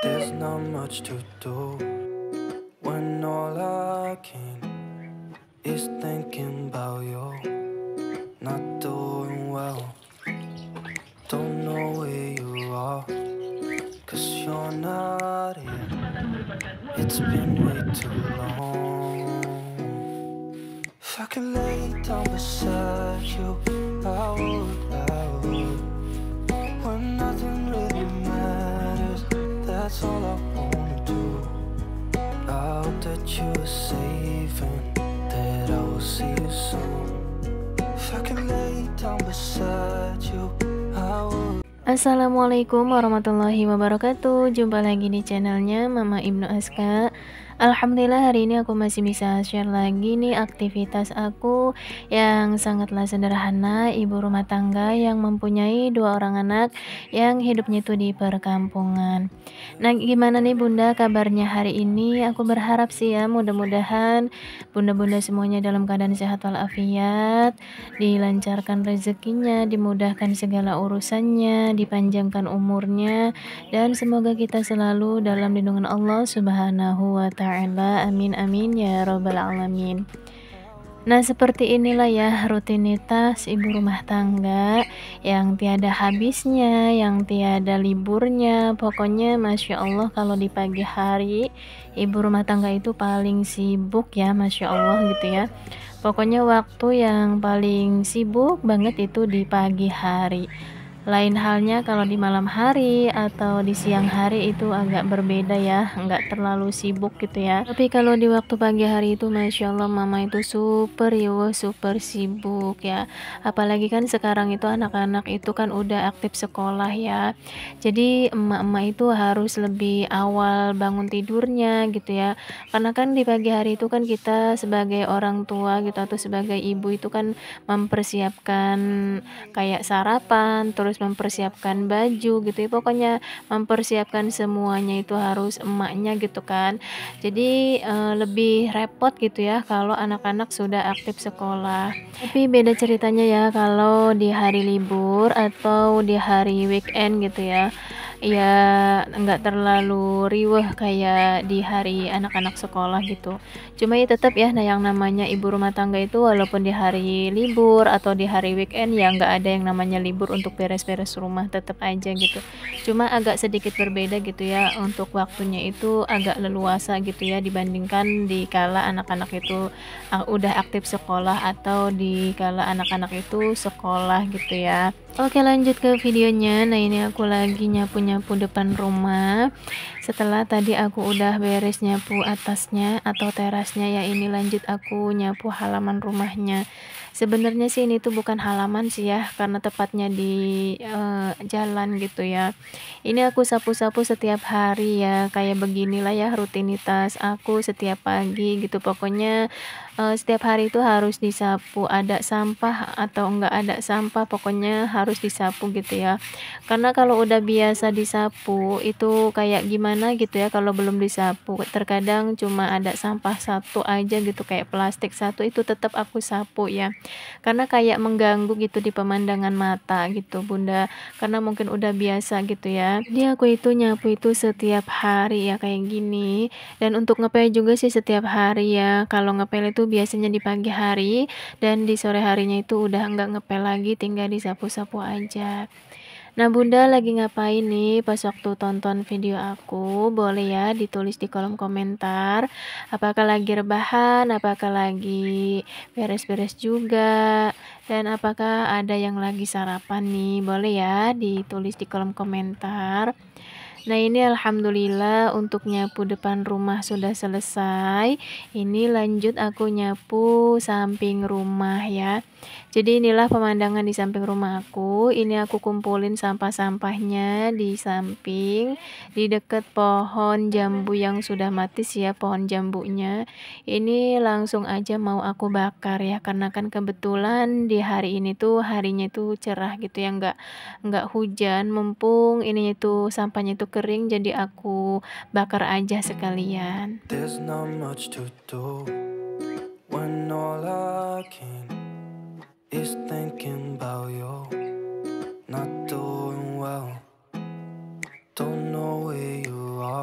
There's not much to do when all I can is thinking about you. Not doing well, don't know where you are, 'cause you're not here. It's been way too long. If I could lay down beside you, I would. When nothing really matters, that's all I wanna do. I hope that you are safe and that I will see you soon. If I could lay down beside you, I would. Assalamualaikum warahmatullahi wabarakatuh. Jumpa lagi di channelnya Mama Ibnu Aska. Alhamdulillah hari ini aku masih bisa share lagi nih aktivitas aku yang sangatlah sederhana, ibu rumah tangga yang mempunyai 2 orang anak yang hidupnya itu di perkampungan. Nah, gimana nih Bunda kabarnya hari ini? Aku berharap sih ya mudah-mudahan bunda-bunda semuanya dalam keadaan sehat walafiat, dilancarkan rezekinya, dimudahkan segala urusannya, dipanjangkan umurnya, dan semoga kita selalu dalam lindungan Allah Subhanahu wa Ta'ala. Amin amin ya Rabbal alamin. Nah, seperti inilah ya rutinitas ibu rumah tangga yang tiada habisnya, yang tiada liburnya. Pokoknya Masya Allah kalau di pagi hari ibu rumah tangga itu paling sibuk ya, Masya Allah gitu ya. Pokoknya waktu yang paling sibuk banget itu di pagi hari. Lain halnya kalau di malam hari atau di siang hari itu agak berbeda ya, nggak terlalu sibuk gitu ya. Tapi kalau di waktu pagi hari itu Masya Allah mama itu super super sibuk ya. Apalagi kan sekarang itu anak-anak itu kan udah aktif sekolah ya. Jadi emak-emak itu harus lebih awal bangun tidurnya gitu ya. Karena kan di pagi hari itu kan kita sebagai orang tua gitu atau sebagai ibu itu kan mempersiapkan kayak sarapan, terus mempersiapkan baju gitu ya, pokoknya mempersiapkan semuanya itu harus emaknya gitu kan. Jadi lebih repot gitu ya kalau anak-anak sudah aktif sekolah. Tapi beda ceritanya ya kalau di hari libur atau di hari weekend gitu ya. Ya nggak terlalu riweh kayak di hari anak-anak sekolah gitu. Cuma ya tetap ya, nah yang namanya ibu rumah tangga itu walaupun di hari libur atau di hari weekend ya nggak ada yang namanya libur untuk beres-beres rumah, tetap aja gitu. Cuma agak sedikit berbeda gitu ya, untuk waktunya itu agak leluasa gitu ya dibandingkan di kala anak-anak itu udah aktif sekolah atau di kala anak-anak itu sekolah gitu ya. Oke, lanjut ke videonya. Nah, ini aku lagi nyapu-nyapu depan rumah. Setelah tadi aku udah beres nyapu atasnya atau terasnya ya, ini lanjut aku nyapu halaman rumahnya. Sebenarnya sih ini tuh bukan halaman sih ya, karena tepatnya di jalan gitu ya. Ini aku sapu-sapu setiap hari ya, kayak beginilah ya rutinitas aku setiap pagi gitu. Pokoknya setiap hari itu harus disapu, ada sampah atau enggak ada sampah, pokoknya harus disapu gitu ya. Karena kalau udah biasa disapu itu kayak gimana gitu ya kalau belum disapu. Terkadang cuma ada sampah satu aja gitu kayak plastik satu itu tetap aku sapu ya. Karena kayak mengganggu gitu di pemandangan mata gitu Bunda. Karena mungkin udah biasa gitu ya. Jadi aku itu nyapu itu setiap hari ya kayak gini. Dan untuk ngepel juga sih setiap hari ya. Kalau ngepel itu biasanya di pagi hari dan di sore harinya itu udah nggak ngepel lagi, tinggal disapu-sapu aja. Nah, Bunda lagi ngapain nih pas waktu tonton video aku? Boleh ya ditulis di kolom komentar. Apakah lagi rebahan, apakah lagi beres-beres juga, dan apakah ada yang lagi sarapan nih? Boleh ya ditulis di kolom komentar. Nah, ini alhamdulillah untuk nyapu depan rumah sudah selesai. Ini lanjut aku nyapu samping rumah ya. Jadi inilah pemandangan di samping rumah aku. Ini aku kumpulin sampah-sampahnya di samping, di dekat pohon jambu yang sudah mati sih ya, pohon jambunya. Ini langsung aja mau aku bakar ya, karena kan kebetulan di hari ini tuh harinya tuh cerah gitu ya, nggak hujan, mumpung ini itu sampahnya itu kering, jadi aku bakar aja sekalian. There's not much to do when all I can is thinking about you. Not doing well, don't know where you are.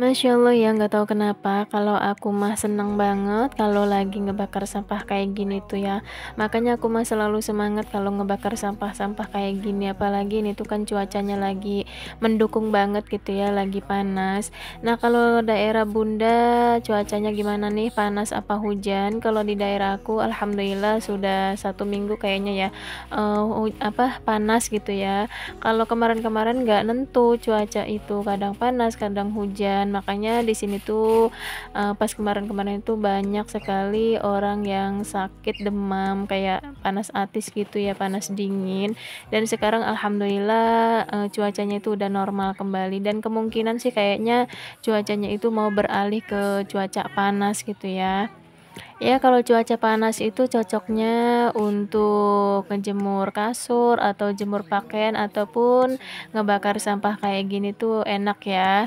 Masya Allah ya, nggak tahu kenapa kalau aku mah seneng banget kalau lagi ngebakar sampah kayak gini tuh ya. Makanya aku mah selalu semangat kalau ngebakar sampah-sampah kayak gini, apalagi ini tuh kan cuacanya lagi mendukung banget gitu ya, lagi panas. Nah, kalau daerah Bunda cuacanya gimana nih? Panas apa hujan? Kalau di daerah aku alhamdulillah sudah 1 minggu kayaknya ya, panas gitu ya. Kalau kemarin-kemarin nggak nentu cuaca itu, kadang panas, kadang hujan. Makanya di sini tuh pas kemarin-kemarin itu banyak sekali orang yang sakit demam kayak panas atis gitu ya, panas dingin. Dan sekarang alhamdulillah cuacanya itu udah normal kembali dan kemungkinan sih kayaknya cuacanya itu mau beralih ke cuaca panas gitu ya. Ya, kalau cuaca panas itu cocoknya untuk ngejemur kasur atau jemur pakaian ataupun ngebakar sampah kayak gini tuh enak ya.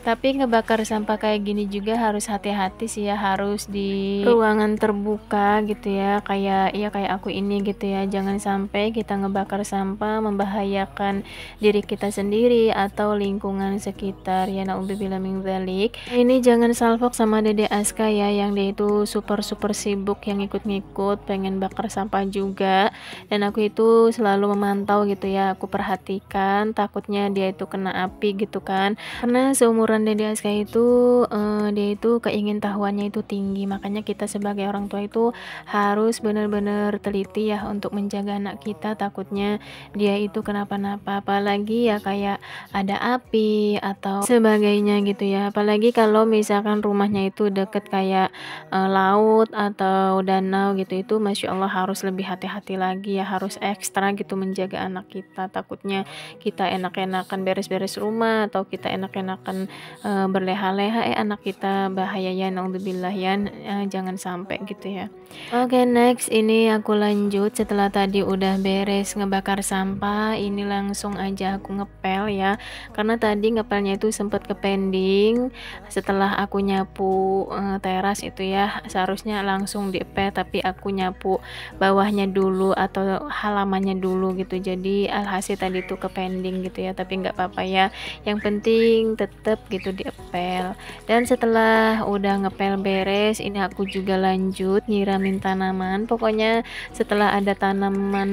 Tapi ngebakar sampah kayak gini juga harus hati-hati sih ya, harus di ruangan terbuka gitu ya, kayak aku ini gitu ya. Jangan sampai kita ngebakar sampah membahayakan diri kita sendiri atau lingkungan sekitar ya, naudzubillah min dzalik. Ini jangan salfok sama Dede Aska ya, yang dia itu super sibuk yang ikut-ngikut pengen bakar sampah juga. Dan aku itu selalu memantau gitu ya, aku perhatikan takutnya dia itu kena api gitu kan. Karena seumuran Dede Aska itu dia itu keingintahuannya itu tinggi, makanya kita sebagai orang tua itu harus benar-benar teliti ya untuk menjaga anak kita, takutnya dia itu kenapa-napa, apalagi ya kayak ada api atau sebagainya gitu ya. Apalagi kalau misalkan rumahnya itu deket kayak laut atau danau gitu, itu Masya Allah harus lebih hati-hati lagi ya, harus ekstra gitu menjaga anak kita, takutnya kita enak-enakan beres-beres rumah atau kita enak-enakan berleha-leha anak kita bahaya ya, naudzubillah ya, jangan sampai gitu ya. Oke, next ini aku lanjut setelah tadi udah beres ngebakar sampah, ini langsung aja aku ngepel ya, karena tadi ngepelnya itu sempat ke pending setelah aku nyapu teras itu ya, seharusnya langsung diepel tapi aku nyapu bawahnya dulu atau halamannya dulu gitu, jadi alhasil tadi tuh ke pending gitu ya, tapi nggak apa-apa ya, yang penting tetap gitu diepel. Dan setelah udah ngepel beres, ini aku juga lanjut nyiramin tanaman. Pokoknya setelah ada tanaman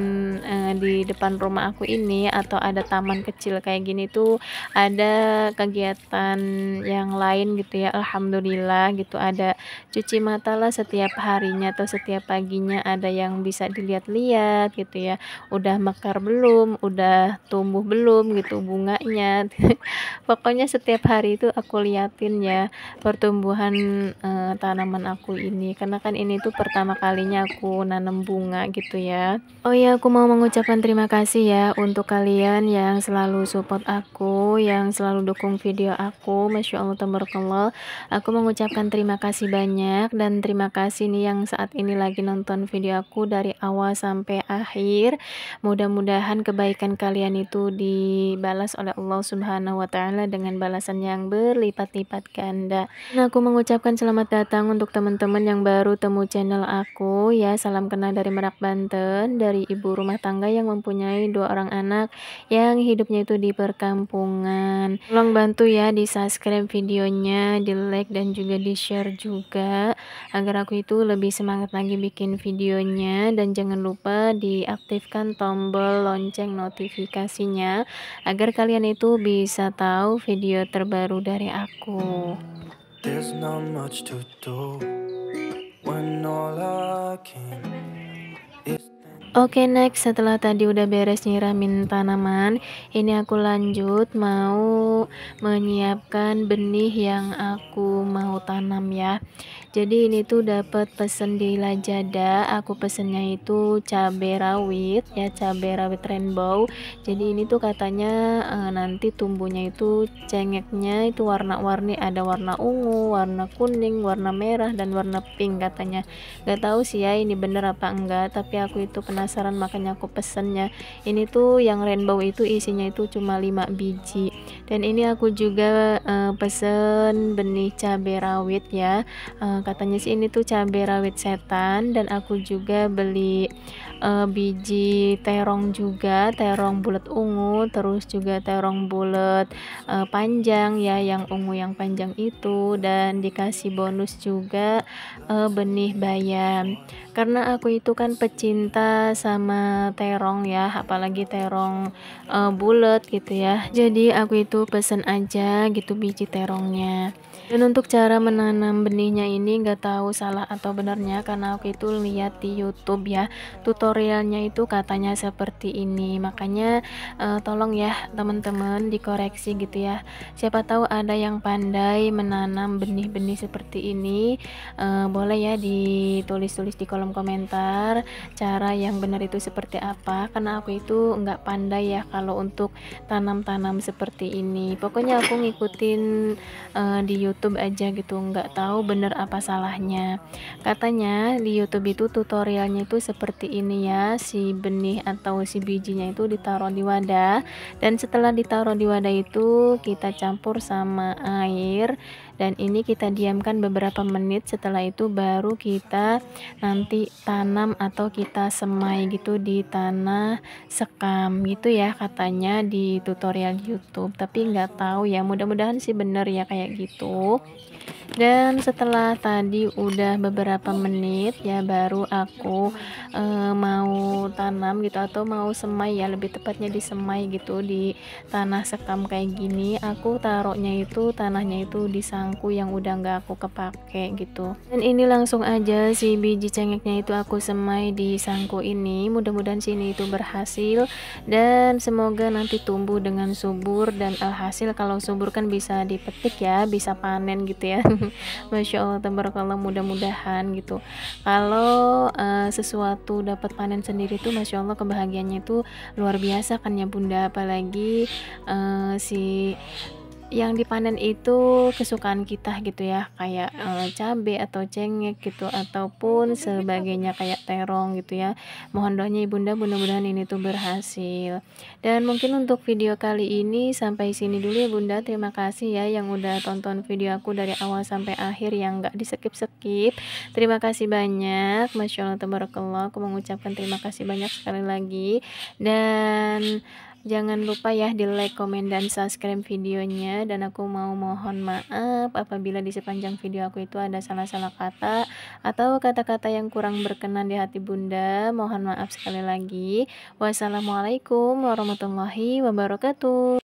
di depan rumah aku ini atau ada taman kecil kayak gini tuh ada kegiatan yang lain gitu ya, alhamdulillah gitu, ada cuci mata lah setiap harinya atau setiap paginya, ada yang bisa dilihat-lihat gitu ya, udah mekar belum, udah tumbuh belum gitu bunganya. Pokoknya setiap hari itu aku liatin ya pertumbuhan tanaman aku ini, karena kan ini tuh pertama kalinya aku nanam bunga gitu ya. Oh ya, aku mau mengucapkan terima kasih ya untuk kalian yang selalu support aku, yang selalu dukung video aku. Masya Allah tabarakallah, aku mengucapkan terima kasih banyak, dan terima kasih nih yang saat ini lagi nonton video aku dari awal sampai akhir. Mudah-mudahan kebaikan kalian itu dibalas oleh Allah Subhanahu wa Ta'ala dengan balasan yang berlipat-lipat ganda. Nah, aku mengucapkan selamat datang untuk teman-teman yang baru temu channel aku ya. Salam kenal dari Merak, Banten, dari ibu rumah tangga yang mempunyai 2 orang anak yang hidupnya itu di perkampungan. Tolong bantu ya di subscribe videonya, di like dan juga di share juga, agar aku itu lebih semangat lagi bikin videonya. Dan jangan lupa diaktifkan tombol lonceng notifikasinya agar kalian itu bisa tahu video terbaru dari aku. There's not much to do when all I can is Oke, next setelah tadi udah beres nyiramin tanaman, ini aku lanjut mau menyiapkan benih yang aku mau tanam ya. Jadi ini tuh dapat pesen di Lazada, aku pesennya itu cabai rawit ya, cabai rawit rainbow. Jadi ini tuh katanya nanti tumbuhnya itu cengeknya itu warna-warni, ada warna ungu, warna kuning, warna merah, dan warna pink katanya. Gak tahu sih ya ini bener apa enggak, tapi aku itu penasaran makanya aku pesennya. Ini tuh yang rainbow itu isinya itu cuma 5 biji. Dan ini aku juga pesen benih cabai rawit ya, katanya sih ini tuh cabai rawit setan, dan aku juga beli biji terong juga, terong bulat ungu, terus juga terong bulat panjang ya, yang ungu yang panjang itu, dan dikasih bonus juga benih bayam. Karena aku itu kan pecinta sama terong ya, apalagi terong bulat gitu ya. Jadi aku itu pesen aja gitu biji terongnya. Dan untuk cara menanam benihnya ini nggak tahu salah atau benarnya, karena aku itu lihat di YouTube ya, tutorialnya itu katanya seperti ini. Makanya tolong ya teman-teman dikoreksi gitu ya. Siapa tahu ada yang pandai menanam benih-benih seperti ini, boleh ya ditulis-tulis di kolom komentar cara yang benar itu seperti apa, karena aku itu nggak pandai ya kalau untuk tanam-tanam seperti ini. Pokoknya aku ngikutin di YouTube aja gitu, nggak tahu bener apa salahnya. Katanya di YouTube itu tutorialnya itu seperti ini ya, si benih atau si bijinya itu ditaruh di wadah, dan setelah ditaruh di wadah itu kita campur sama air, dan ini kita diamkan beberapa menit. Setelah itu baru kita nanti tanam atau kita semai gitu di tanah sekam gitu ya, katanya di tutorial YouTube. Tapi nggak tahu ya, mudah-mudahan sih bener ya kayak gitu. Dan setelah tadi udah beberapa menit ya, baru aku mau tanam gitu, atau mau semai ya, lebih tepatnya disemai gitu di tanah sekam kayak gini. Aku taruhnya itu tanahnya itu di sangku yang udah nggak aku kepake gitu, dan ini langsung aja si biji cengeknya itu aku semai di sangku ini. Mudah-mudahan sini itu berhasil, dan semoga nanti tumbuh dengan subur, dan alhasil kalau subur kan bisa dipetik ya, bisa panen gitu ya. Masya Allah tabarakallah, mudah-mudahan gitu. Kalau sesuatu dapat panen sendiri tuh Masya Allah kebahagiaannya itu luar biasa kan ya Bunda, apalagi si yang dipanen itu kesukaan kita gitu ya, kayak cabai atau cengek gitu, ataupun sebagainya kayak terong gitu ya. Mohon doanya ibunda, mudah-mudahan ini tuh berhasil. Dan mungkin untuk video kali ini sampai sini dulu ya bunda. Terima kasih ya yang udah tonton video aku dari awal sampai akhir, yang gak di skip-skip. Terima kasih banyak, Masya Allah tabarakallah. Aku mengucapkan terima kasih banyak sekali lagi, dan jangan lupa ya di like, komen, dan subscribe videonya. Dan aku mau mohon maaf apabila di sepanjang video aku itu ada salah-salah kata atau kata-kata yang kurang berkenan di hati bunda. Mohon maaf sekali lagi. Wassalamualaikum warahmatullahi wabarakatuh.